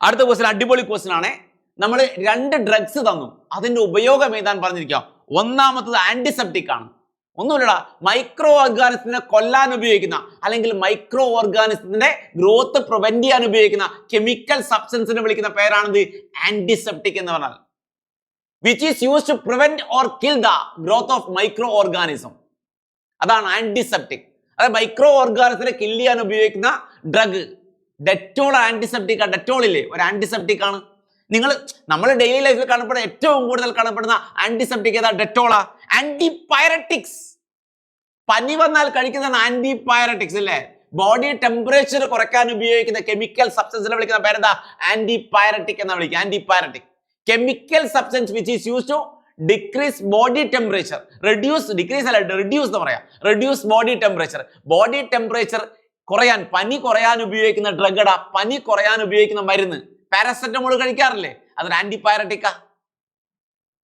അടുത്ത ക്വസ്റ്റ്യൻ അടിപൊളി ക്വസ്റ്റ്യൻ ആണ്. നമ്മൾ 2 ഡ്രഗ്സ് തന്നു, അതിന്റെ ഉപയോഗം എഴുതാൻ പറഞ്ഞിരിക്കാം. ഒന്നാമത്തത് ആന്റിസെപ്റ്റിക് ആണ്. ഒന്നുമില്ലടാ, മൈക്രോ ഓർഗാനിസത്തിനെ കൊല്ലാൻ ഉപയോഗിക്കുന്ന അല്ലെങ്കിൽ മൈക്രോ ഓർഗാനിസത്തിന്റെ ഗ്രോത്ത് പ്രിവെന്റ് ചെയ്യാൻ ഉപയോഗിക്കുന്ന കെമിക്കൽ സബ്സ്റ്റൻസിനെ വിളിക്കുന്ന പേരാണിത് ആന്റിസെപ്റ്റിക് എന്ന് പറഞ്ഞാൽ. Which is used to prevent or kill the growth of microorganism. അതാണ് ആന്റിസെപ്റ്റിക്. അതായത് മൈക്രോ ഓർഗാനിസത്തിനെ കിൽ ചെയ്യാൻ ഉപയോഗിക്കുന്ന ഡ്രഗ്. ഡെറ്റോൾ ആന്റിസെപ്റ്റിക് ആണ്. ഡെറ്റോൾ ഇല്ലേ, ഒരു ആന്റിസെപ്റ്റിക് ആണ്. നമ്മൾ ഡെയിലി ലൈഫിൽ കാണപ്പെടുന്ന ഏറ്റവും കൂടുതൽ കാണപ്പെടുന്ന ആന്റിസെപ്റ്റിക് ഏതാ? ഡെറ്റോളാ. ആന്റിപൈററ്റിക്സ്, പനി വന്നാൽ കഴിക്കുന്ന ആന്റിപൈററ്റിക്സ് അല്ലേ. ബോഡി ടെമ്പറേച്ചർ കുറയ്ക്കാൻ ഉപയോഗിക്കുന്ന കെമിക്കൽ സബ്സ്റ്റൻസിനെ വിളിക്കുന്ന പേരെന്താ? ആന്റിപൈററ്റിക് എന്നാ വിളിക്കുക. Antipyretic chemical substance which is used to decrease body temperature. Decrease അല്ല, റെഡ്യൂസ് എന്ന് പറയാം. Reduce body temperature. Body temperature കുറയാൻ, പനി കുറയാൻ ഉപയോഗിക്കുന്ന ഡ്രഗടാ. പനി കുറയാൻ ഉപയോഗിക്കുന്ന മരുന്ന് പാരസെറ്റമോൾ കഴിക്കാറില്ലേ, അതൊരു ആന്റിപൈററ്റിക്കാ.